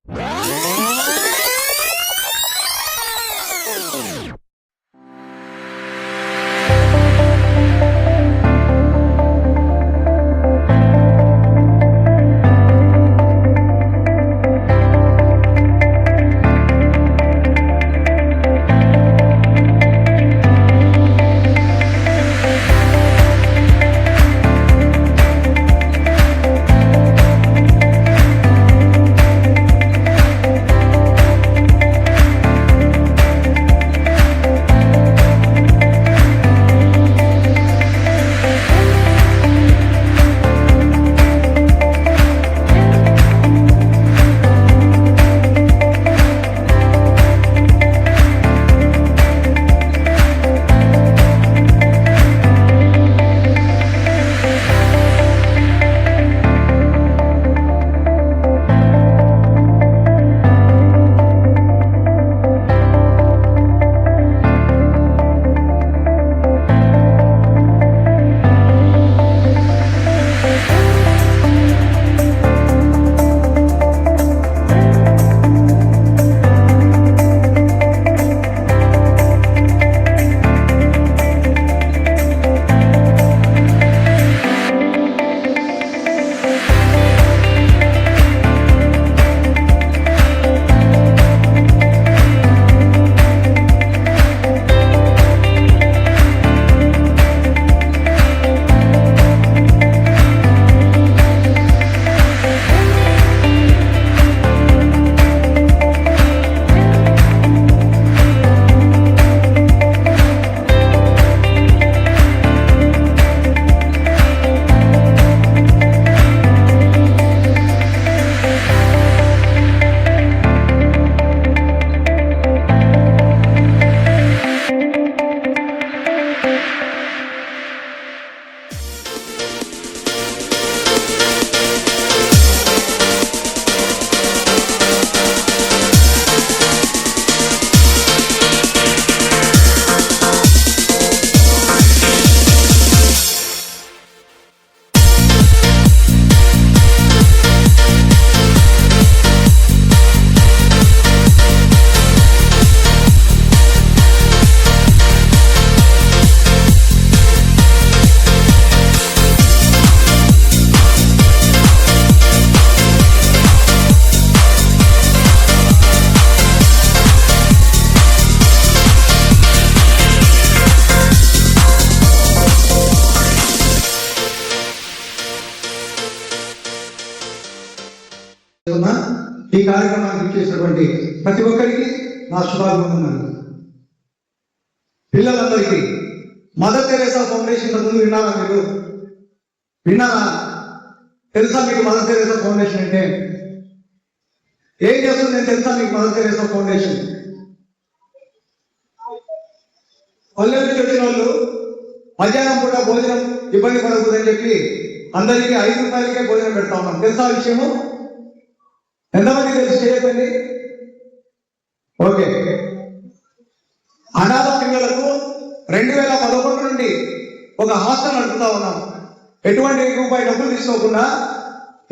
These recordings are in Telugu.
ఈ కార్యక్రమానికి చేసినటువంటి ప్రతి ఒక్కరికి నా శుభాభివందనాలు. పిల్లలందరికీ మదర్ తెరేసా ఫౌండేషన్ ముందు విన్నారా? మీరు విన్నారా? తెలుసా మీకు మదర్ తెరేసా ఫౌండేషన్ అంటే ఏం చేస్తుంది? తెలుసా మీకు మదర్ తెరేసా ఫౌండేషన్? పల్లె నుంచి వచ్చిన వాళ్ళు మధ్యాహ్నం పూట భోజనం ఇబ్బంది పడకూడదని చెప్పి అందరికీ 5 రూపాయలకే భోజనం పెడతా ఉన్నాం. తెలుసా విషయము? ఎంతమంది తెలిసి చేయకండి. ఓకే. అనాథ పిల్లలకు 2011 నుండి ఒక హాస్టల్ నడుపుతా ఉన్నాం. ఎటువంటి రూపాయి డబ్బులు తీసుకోకుండా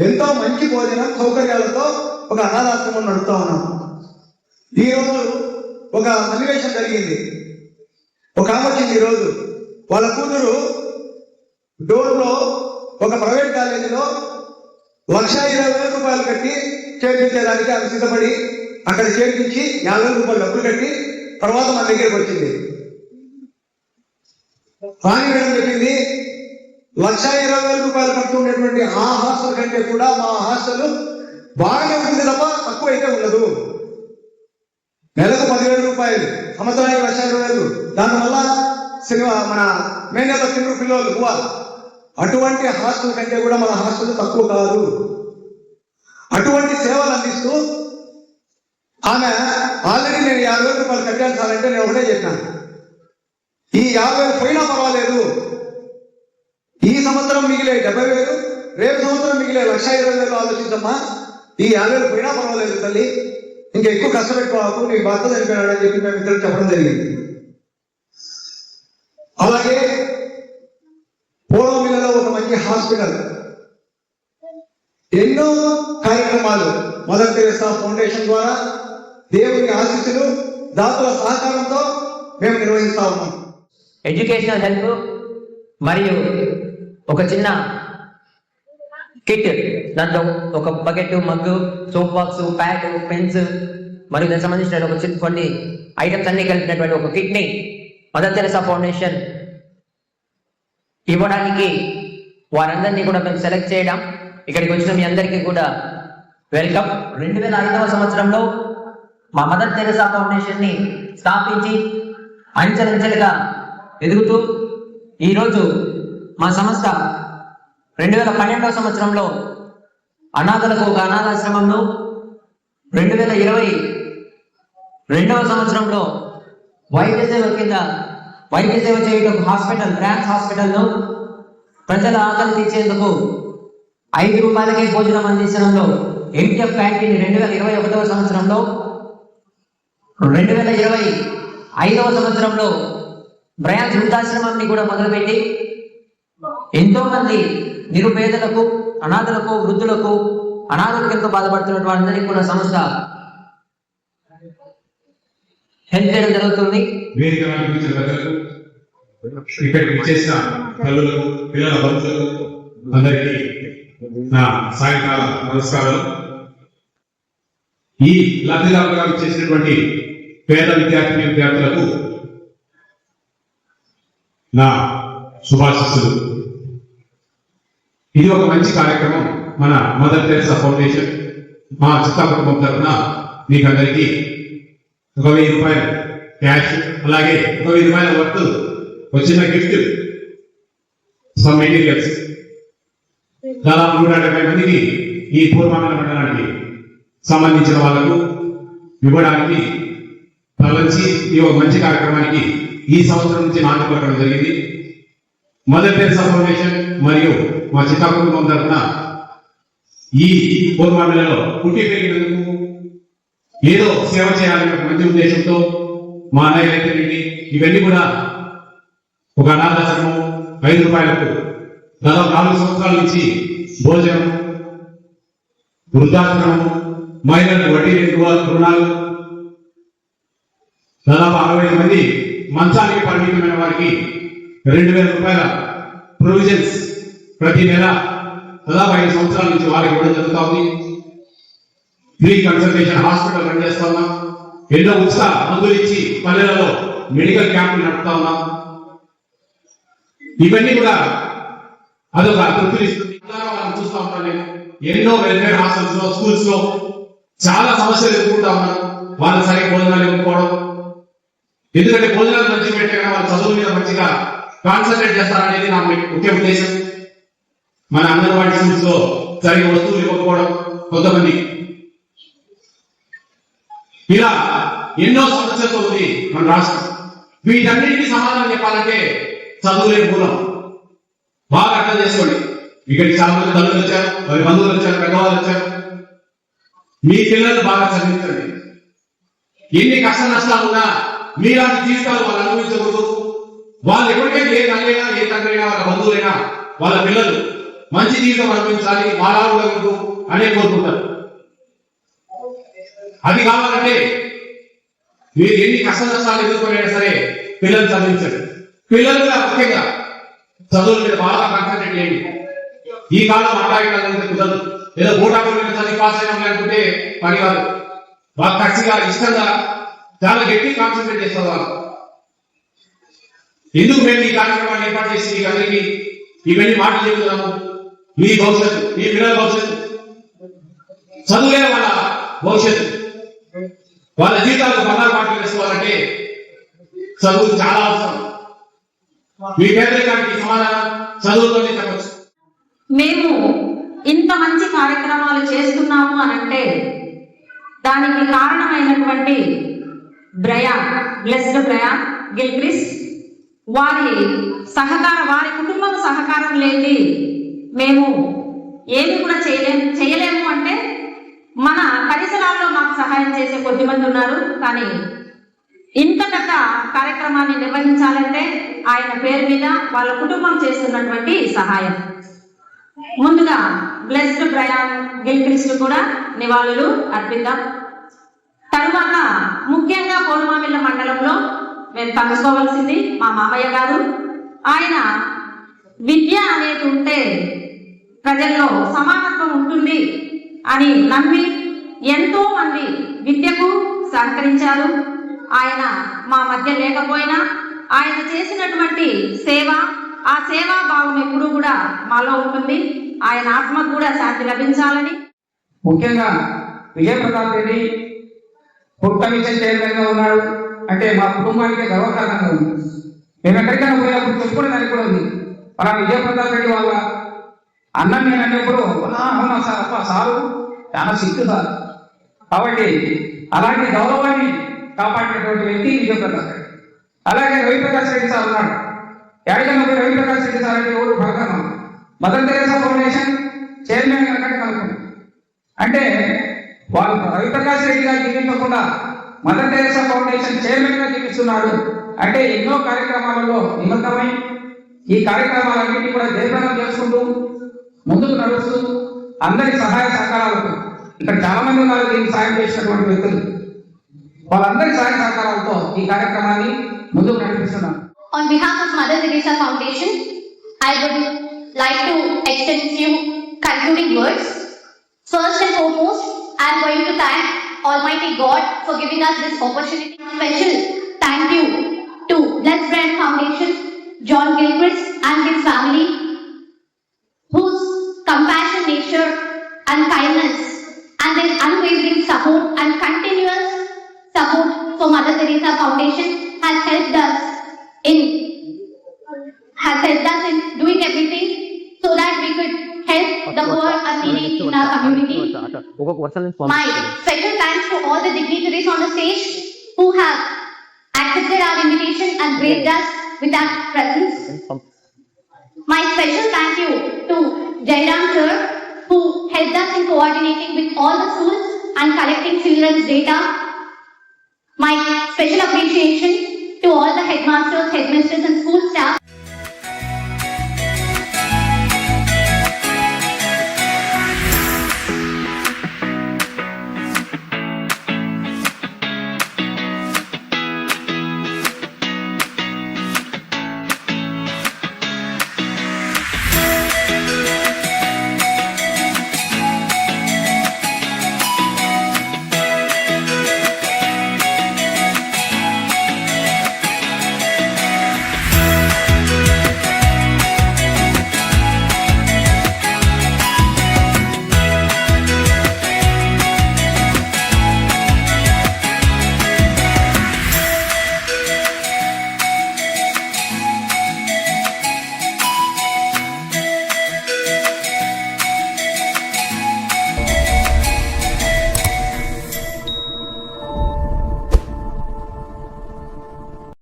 ఎంతో మంచి భోజనం సౌకర్యాలతో ఒక అనాథాశ్రమం నడుపుతా ఉన్నాం. ఈరోజు ఒక సన్నివేశం జరిగింది. ఒక ఆమె వచ్చింది. ఈరోజు వాళ్ళ కూతురు డోర్లో ఒక ప్రైవేట్ కాలేజీలో 1,20,000 రూపాయలు కట్టి చేర్పించేదానికి ఆమె సిద్ధపడి అక్కడ చేర్పించి 50,000 రూపాయలు డబ్బులు కట్టి తర్వాత మన దగ్గరికి వచ్చింది. రాణి మేడం చెప్పింది, 1,20,000 రూపాయలు కడుతున్నటువంటి ఆ హాస్టల్ కంటే కూడా మా హాస్టల్ బాగానే ఉంటుంది తప్ప తక్కువ అయితే ఉండదు. నెలకు 10,000 రూపాయలు, సంవత్సరానికి 1,20,000. దానివల్ల మన మేనేజ తిండ్రు పిల్లలు అటువంటి హాస్టల్ కంటే కూడా మన హాస్టల్ తక్కువ కాదు. అటువంటి సేవలు అందిస్తూ ఆమె ఆల్రెడీ నేను 50,000 రూపాయలు కట్టాను సార్ అంటే నేను ఒకటే చెప్పాను, ఈ 50,000 పోయినా పర్వాలేదు, ఈ సంవత్సరం మిగిలే 70,000, రేపు సంవత్సరం మిగిలే 1,20,000 ఆలోచించమ్మా, ఈ 50,000 పోయినా పర్వాలేదు తల్లి, ఇంకా ఎక్కువ కష్టపెట్టుకోవాలి, నీకు భర్త చనిపోయాడని చెప్పి మేము ఇద్దరు చెప్పడం జరిగింది. అలాగే పూర్వమిల్లలో ఒక మంచి హాస్పిటల్, ఎన్నో కార్యక్రమాలు మదర్ తెరెసా ఫౌండేషన్ ద్వారా దేవుని ఆశీస్సులు, దాతల సహకారంతో మేము నిర్వహిస్తా ఉన్నాం. ఎడ్యుకేషనల్ హెల్ప్ మరియు ఒక చిన్న కిట్, దాంట్లో ఒక bucket, mug, soap box, pad, pens మరియు దానికి సంబంధించిన ఒక చిన్న కొన్ని ఐటమ్స్ అన్ని కలిపినటువంటి ఒక కిట్ ని మదర్ తెరెసా ఫౌండేషన్ ఇవ్వడానికి వారందరినీ కూడా మేము సెలెక్ట్ చేయడం, ఇక్కడికి వచ్చిన మీ అందరికీ కూడా వెల్కమ్. 2005వ సంవత్సరంలో మా మదర్ తెరెసా ఫౌండేషన్ ని స్థాపించి అంచెలంచెలుగా ఎదుగుతూ ఈరోజు మా సంస్థ 2012వ సంవత్సరంలో అనాథలకు ఒక అనాథాశ్రమంలో, 2022వ సంవత్సరంలో వైద్య సేవ కింద వైద్య సేవ చేయడం హాస్పిటల్, ర్యామ్స్ హాస్పిటల్లో ప్రజల ఆకలి తీర్చేందుకు 5 రూపాయలకే భోజనం అందించడంలో ఎంటీఎఫ్ క్యాంటీన్ 2021వ సంవత్సరంలో, 2025వ సంవత్సరంలో బ్రయాన్స్ వృద్ధాశ్రమాన్ని కూడా మొదలుపెట్టి ఎంతో మంది నిరుపేదలకు, అనాథలకు, వృద్ధులకు, అనారోగ్యంతో బాధపడుతున్న వారందరికీ కూడా సంస్థ హెల్ప్ చేయడం జరుగుతుంది. ఇక్కడికి వచ్చేసిన తల్లులకు, పిల్లల బంధువులకు అందరికీ నా సాయంకాల నమస్కారాలు. ఈ లబ్ధిదారులుగా చేసినటువంటి పేద విద్యార్థులకు నా శుభాశీస్సులు. ఇది ఒక మంచి కార్యక్రమం. మన మదర్ తెరెసా ఫౌండేషన్ మా చిత్తా కుటుంబం తరఫున మీకు అందరికీ 1,000 రూపాయలు క్యాష్, అలాగే 1,000 రూపాయల వర్త్ వచ్చిన గిఫ్ట్, సమ్ మెటీరియల్స్ దాదాపు 170 మందికి ఈ పూర్వమండల మండలానికి సంబంధించిన వాళ్లకు ఇవ్వడానికి తరలించి ఈ ఒక మంచి కార్యక్రమానికి ఈ సంవత్సరం నుంచి నాటకం పలకడం జరిగింది. మదర్ తెరెసా ఫౌండేషన్ మరియు మా చిత్తా కుటుంబం తరఫున ఈ పూర్వమండలంలో పుట్టి పెరిగినందుకు ఏదో సేవ చేయాలనే ఒక మంచి ఉద్దేశంతో మా అన్నయ్య అయితే ఇవన్నీ కూడా ఒక అనాథాశ్రమం 5 రూపాయలకు దాదాపు 4 సంవత్సరాల నుంచి భోజనం, వృద్ధాశ్రమం, మహిళలకు వడ్డీ రుణాలు, దాదాపు 65 మంది మంచానికి పరిమితమైన వారికి 2,000 రూపాయల ప్రొవిజన్స్ ప్రతి నెల దాదాపు 5 సంవత్సరాల నుంచి వారికి ఇవ్వడం జరుగుతూ ఉంది. ఫ్రీ కన్సల్టేషన్ హాస్పిటల్ రన్ చేస్తా ఉన్నాం. ఎన్నో ఉచిత మందులు ఇచ్చి పల్లెలలో మెడికల్ క్యాంపులు నడుపుతా ఉన్నాం. ఇవన్నీ కూడా అదొక తృప్తినిస్తుంది. చూస్తా ఉంటాను నేను ఎన్నో వెల్ఫేర్ హాస్టల్స్ లో, స్కూల్స్ లో చాలా సమస్యలు ఎదుర్కొంటా ఉన్నాను. వాళ్ళకి సరైన భోజనాలు ఇవ్వకపోవడం, ఎందుకంటే భోజనాలు మంచిగా పెట్టే వాళ్ళ చదువు మీద మంచిగా కాన్సన్ట్రేట్ చేస్తారనేది నా ముఖ్య ఉద్దేశం. మన అంగన్వాడీ స్కూల్స్ లో సరైన వస్తువులు ఇవ్వకపోవడం కొంతమంది, ఇలా ఎన్నో సమస్యలతో ఉంది మన రాష్ట్రం. వీటన్నిటికీ సమాధానం చెప్పాలంటే చదువులే మూలం. బాగా అర్థం చేసుకోండి. ఇక్కడికి చాలా మంది తల్లులు వచ్చారు, వారి బంధువులు వచ్చారు, పెద్దవాళ్ళు వచ్చారు. మీ పిల్లలు బాగా చదివించండి. ఎన్ని కష్ట నష్టాలు ఉన్నా మీలాంటి జీవితాలు వాళ్ళు అనుభవించకూడదు. వాళ్ళు ఎప్పటికైనా ఏ తల్లైనా, ఏ తండ్రైనా, వాళ్ళ బంధువులైనా వాళ్ళ పిల్లలు మంచి జీవితం అనుభవించాలి, మారాకూడదు అనే కోరుకుంటారు. అది కావాలంటే మీరు ఎన్ని కష్ట నష్టాలు ఎదుర్కొనైనా సరే పిల్లలు చదివించండి. పిల్లలు కూడా ముఖ్యంగా చదువుల మీద బాగా కాన్సన్ట్రేట్ చేయండి. ఈ కాలం అట్టాయి కుదరదు. ఏదో ఓటాకుల మీద చదివి పాస్ అయినా అనుకుంటే పని కాదు. బాగా ఖచ్చితంగా, ఇష్టంగా, చాలా గట్టి కాన్సన్ట్రేట్ చేస్తారు వాళ్ళు. ఎందుకు మేము ఈ కార్యక్రమాన్ని ఏర్పాటు చేసి మీకు అందరికీ ఇవన్నీ మాటలు చెబుతున్నాము? మీ భవిష్యత్తు, మీ పిల్లల భవిష్యత్తు, చదువులే వాళ్ళ భవిష్యత్తు. వాళ్ళ జీవితాలకు బంగారు మాటలు వేసుకోవాలంటే చదువు చాలా అవసరం. మీ పేదరికానికి సమాధానం చదువుతోనే చెప్పచ్చు. మేము ఇంత మంచి కార్యక్రమాలు చేస్తున్నాము అని అంటే దానికి కారణమైనటువంటి బ్లెస్డ్ బ్రయాన్ గిల్క్రిస్ట్ వారి కుటుంబం సహకారం లేని మేము ఏమి కూడా చేయలేము అంటే మన పరిసరాల్లో మాకు సహాయం చేసే కొద్దిమంది ఉన్నారు. కానీ ఇంత పెద్ద కార్యక్రమాన్ని నిర్వహించాలంటే ఆయన పేరు మీద వాళ్ళ కుటుంబం చేస్తున్నటువంటి సహాయం. ముందుగా బ్లెస్డ్ బ్రయాన్ గిల్క్రిస్ట్ కూడా నివాళులు అర్పిద్దాం. తరువాత ముఖ్యంగా పోలుమామిళ్ళ మండలంలో మేము తలుసుకోవాల్సింది మా మామయ్య గారు. ఆయన విద్య అనేది ఉంటే ప్రజల్లో సమానత్వం ఉంటుంది అని నమ్మి ఎంతో మంది విద్యకు సహకరించారు. ఆయన మా మధ్య లేకపోయినా ఆయన చేసినటువంటి సేవ, ఆ సేవా భావం ఎప్పుడూ కూడా మాలో ఉంటుంది. ఆయన ఆత్మకు కూడా శాంతి లభించాలని. ముఖ్యంగా Vijay Pratap Reddy food commission chairman గా ఉన్నాడు అంటే మా కుటుంబానికి గర్వకారణంగా ఉంది. మేము ఎక్కడికైనా పోయినప్పుడు చెప్పుకునే దానికి కూడా ఉంది. మన విజయప్రతాప్ రెడ్డి వాళ్ళ అన్నం నేను అన్నప్పుడు అవునా సార్, అప్ప సారు చాలా సిక్కు సార్. కాబట్టి అలాంటి గౌరవాన్ని కాపాడినటువంటి వ్యక్తి విజయప్రతాప్ రెడ్డి. అలాగే రవిప్రకాష్ రెడ్డి సార్ ఉన్నాడు. ఎక్కడికైనా పోయి రవిప్రకాష్ రెడ్డి సార్ అంటే ఎవరు భగవాన్ మదర్ తెరేసా ఫౌండేషన్ చైర్మన్ కనుక కనుక్కున్నాం. అంటే వాళ్ళు రవిప్రకాష్ రెడ్డి గారు జీవించకుండా మదర్ తెరేసా ఫౌండేషన్ చైర్మన్ గా జీవిస్తున్నాడు అంటే ఎన్నో కార్యక్రమాలలో నిమగ్నమై ఈ కార్యక్రమాలన్నింటినీ కూడా జయప్రదం చేసుకుంటూ ముందుకు నడుస్తూ అందరి సహాయ సహకారాలతో ఇక్కడ చాలా మంది ఉన్నారు దీనికి సాయం చేసినటువంటి వ్యక్తులు. వాళ్ళందరి సహాయ సహకారాలతో ఈ కార్యక్రమాన్ని ముందుకు నడిపిస్తున్నాం. On behalf of Mother Teresa Foundation, I would like to extend few concluding words. First and foremost, I am going to thank Almighty God for giving us this opportunity. Special thank you to Blessed Brand Foundation, John Gilchrist and his family, whose compassion, nature and kindness and their unwavering support and continuous support for Mother Teresa Foundation has helped us in doing everything so that we could help the poor and needy in our community. My special thanks to all the dignitaries on the stage who have accepted our invitation and graced us with their presence. My special thank you to Jairam sir, who helped us in coordinating with all the schools and collecting children's data. My special appreciation to all the headmasters, headmistresses and school staff.